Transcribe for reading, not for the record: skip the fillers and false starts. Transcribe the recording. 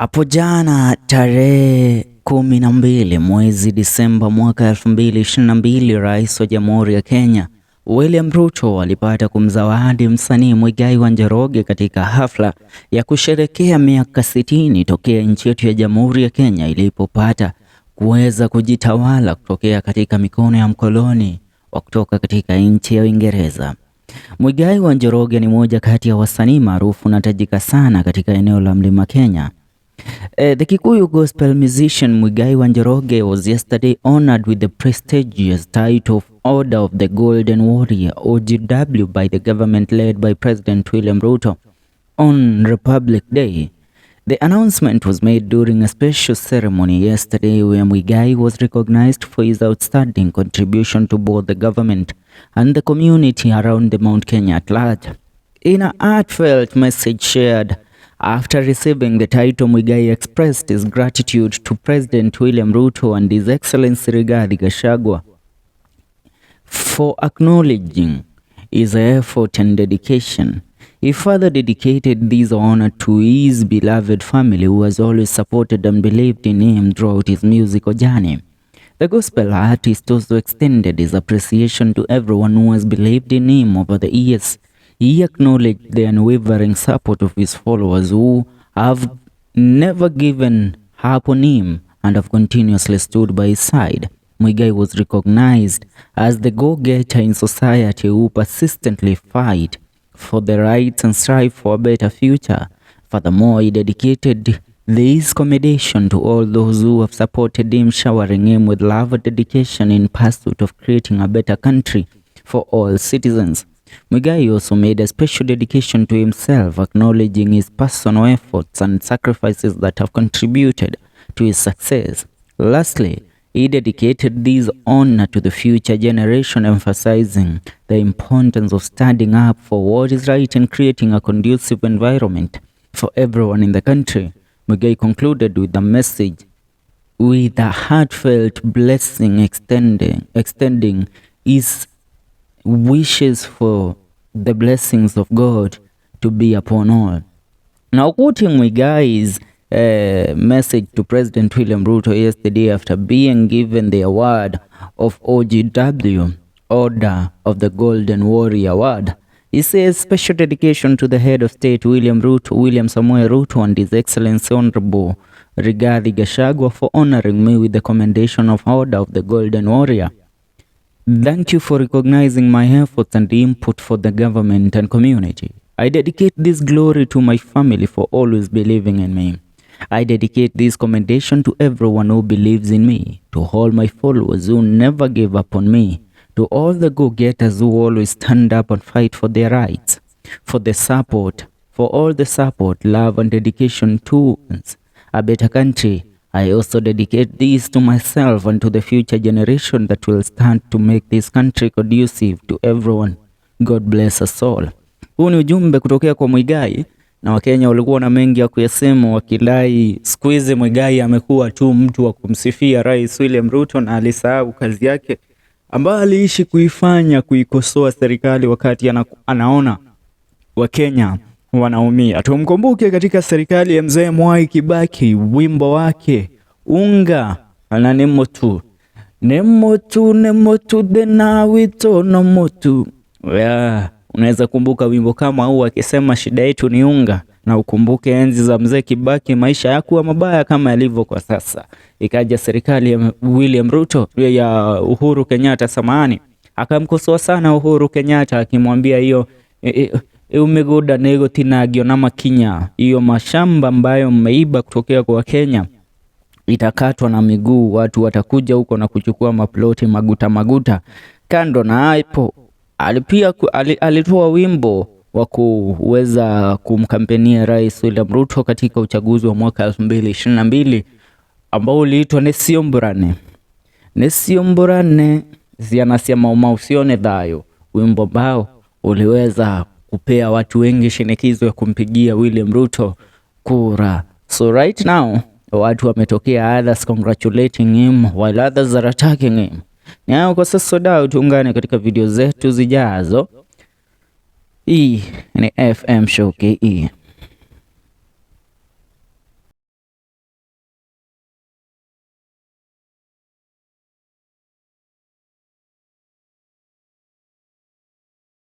Hapo jana tarehe 12 mwezi Disemba mwaka 2022, Rais wa Jamhuri ya Kenya William Ruto alipata kumzawadi msanii Muigai Wa Njoroge katika hafla ya kusherekea miaka 60 tokea nchi yetu ya Jamhuri ya Kenya ilipopata kuweza kujitawala kutokea katika mikono ya mkoloni wa kutoka katika nchi ya Uingereza. Muigai Wa Njoroge ni moja kati ya wasanii maarufu na tajika sana katika eneo la Mlima Kenya. The Kikuyu gospel musician Muigai Wa Njoroge was yesterday honored with the prestigious title of Order of the Golden Worrior (OGW) by the government led by President William Ruto on Republic Day. The announcement was made during a special ceremony yesterday where Muigai was recognized for his outstanding contribution to both the government and the community around the Mount Kenya at large. In a heartfelt message shared after receiving the title, Muigai expressed his gratitude to President William Ruto and His Excellency Rigathi Gachagua for acknowledging his effort and dedication. He further dedicated this honor to his beloved family who has always supported and believed in him throughout his musical journey. The gospel artist also extended his appreciation to everyone who has believed in him over the years. He acknowledged the unwavering support of his followers who have never given up on him and have continuously stood by his side. Muigai was recognized as the go-getter in society who persistently fight for the rights and strive for a better future. Furthermore, he dedicated this commendation to all those who have supported him, showering him with love and dedication in pursuit of creating a better country for all citizens. Muigai also made a special dedication to himself, acknowledging his personal efforts and sacrifices that have contributed to his success. Lastly, he dedicated this honor to the future generation, emphasizing the importance of standing up for what is right and creating a conducive environment for everyone in the country. Muigai concluded with a message with a heartfelt blessing, extending his wishes for the blessings of God to be upon all. Now, quoting Muigai's message to President William Ruto yesterday after being given the award of OGW, Order of the Golden Worrior Award, he says, special dedication to the head of state William Samoei Ruto and His Excellency Honorable Rigathi Gachagua for honoring me with the commendation of Order of the Golden Worrior. Thank you for recognizing my efforts and input for the government and community. I dedicate this glory to my family for always believing in me. I dedicate this commendation to everyone who believes in me, to all my followers who never give up on me, to all the go-getters who always stand up and fight for their rights, for all the support, love and dedication towards a better country. I also dedicate this to myself and to the future generation that will stand to make this country conducive to everyone. God bless us all. Huu ni ujumbe kutokea kwa Muigai, na Wakenya walikuwa na mengi ya kuyasema wakidai siku hizi Muigai amekuwa tu mtu wa kumsifia Rais William Ruto na alisahau kazi yake ambayo aliishi kuikosoa serikali wakati anaona Wakenya wanaumia. Tumkumbuke katika serikali ya mzee Mwai Kibaki, wimbo wake unga na nemotu dena wito no motu. Unaweza kumbuka wimbo kama huu akisema shida yetu ni unga, na ukumbuke enzi za mzee Kibaki maisha yakuwa mabaya kama yalivyo kwa sasa. Ikaja serikali ya William Ruto ya Uhuru Kenyatta samani, akamkosoa sana Uhuru Kenyatta akimwambia hiyo umegoda nego tinagio na makinya, hiyo mashamba ambayo mmeiba kutokea kwa Kenya itakatwa na miguu, watu watakuja huko na kuchukua maploti maguta. Kando na hapo alitoa wimbo wa kuweza kumkampenia Rais William Ruto katika uchaguzi wa mwaka 2022 ambao uliitwa Nesiomborane zianasema mausione dhayo, wimbo ambao uliweza kupea watu wengi shinikizo ya kumpigia William Ruto kura. So right now, watu wametokea, others congratulating him while others are attacking him. Ni kwa sasa dau, tuungane katika video zetu zijazo. Hii ni FM Show KE.